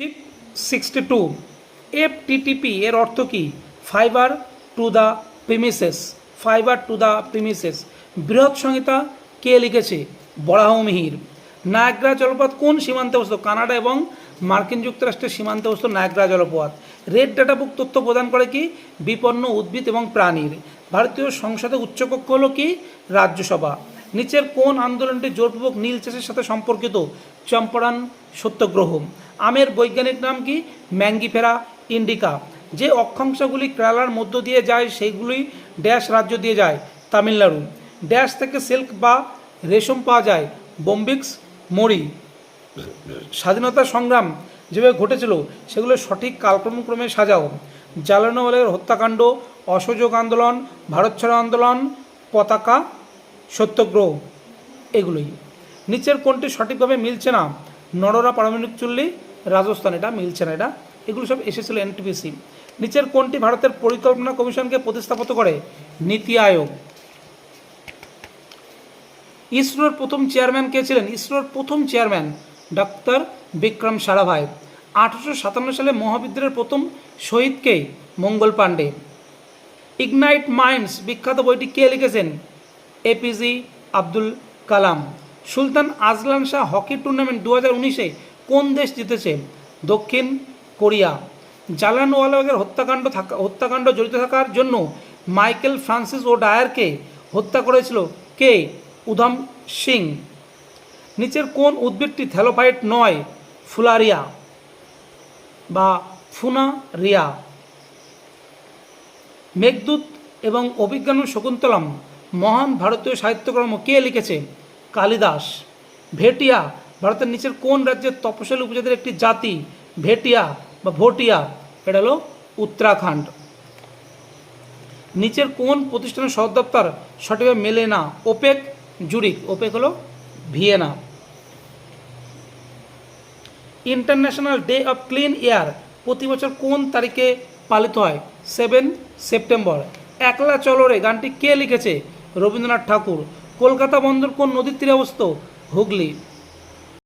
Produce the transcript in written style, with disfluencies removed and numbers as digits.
62 এফটিটিপি এর অর্থ কি? Fibre to the premises. Fibre to the premises. বৃহৎ সংহিতা কে লিখেছে? বরাহমিহির। নায়াগ্রা জলপ্রপাত কোন সীমান্তে অবস্থিত? কানাডা এবং মার্কিন যুক্তরাষ্ট্রের সীমান্তে অবস্থিত নায়াগ্রা জলপ্রপাত। রেড ডাটা বুক তথ্য প্রদান করে কি? বিপন্ন উদ্ভিদ এবং প্রাণীর। ভারতীয় সংসদের উচ্চকক্ষ হলো কি? রাজ্যসভা। নিচের কোন আন্দোলনটি জোরপূর্বক নীল চাষের সাথে সম্পর্কিত? চম্পারণ সত্যাগ্রহ। আমের বৈজ্ঞানিক নাম কি? Mangifera indica. যে অক্ষাংশগুলি কেরালার মধ্য দিয়ে যায় সেইগুলি ড্যাশ রাজ্য দিয়ে যায়? তামিলনাড়ু। ড্যাশ থেকে সিল্ক বা রেশম পাওয়া যায়? বোম্বিক্স মরি। স্বাধীনতা সংগ্রাম যেভাবে ঘটেছিল সেগুলো সঠিক কালক্রমে সাজাও। জালিয়ানওয়ালাবাগের হত্যাকাণ্ড, অসহযোগ আন্দোলন, ভারত ছাড়ো আন্দোলন, পতাকা সত্যাগ্রহ, এগুলোই। নিচের কোনটি সঠিকভাবে মিলছে না? নরোরা পারমাণবিক চুল্লি, রাজস্থান। এটা মিলছে না, এটা এগুলো সব এসেছিল এনটিপিসি। নিচের কোনটি ভারতের পরিকল্পনা কমিশনকে প্রতিস্থাপিত করে? নীতি আয়োগ। ইসরোর প্রথম চেয়ারম্যান কে ছিলেন? ইসরোর প্রথম চেয়ারম্যান ডক্টর বিক্রম সারাভাই। 1857 সালে মহাবিদ্যালয়ের প্রথম শহীদ কে? মঙ্গল পাণ্ডে। ইগনাইট মাইন্ডস বিখ্যাত বইটি কে লিখেছেন? এপিজে আব্দুল কালাম। সুলতান আজলান শাহ হকি টুর্নামেন্ট 2019-এ কোন দেশ জিতেছে? দক্ষিণ কোরিয়া। জালিয়ানওয়ালাবাগের হত্যাকাণ্ড জড়িত থাকার জন্য মাইকেল ফ্রান্সিস ও ডায়ারকে হত্যা করেছিল কে? উধম সিং। নিচের কোন উদ্ভিদটি থ্যালোফাইট নয়? ফুলারিয়া বা ফুনারিয়া। মেঘদূত এবং অভিজ্ঞান শকুন্তলম মহান ভারতীয় সাহিত্যকর্ম কে লিখেছে? কালিদাস। ভেটিয়া ভারতের নিচের কোন রাজ্যের তপশিলি উপজাতির একটি জাতি? ভেটিয়া বা ভোটিয়া। এটা হলো উত্তরাখণ্ড। নিচের কোন প্রতিষ্ঠানের সদর দপ্তর সঠিকভাবে মেলে না? OPEC Zurich. ওপেক হলো Vienna. International day of clean air প্রতি বছর কোন তারিখে পালিত হয়? 7 সেপ্টেম্বর। একলা চলো রে গানটি কে লিখেছে? রবীন্দ্রনাথ ঠাকুর। কলকাতা বন্দর কোন নদীর তীরে অবস্থিত? হুগলি।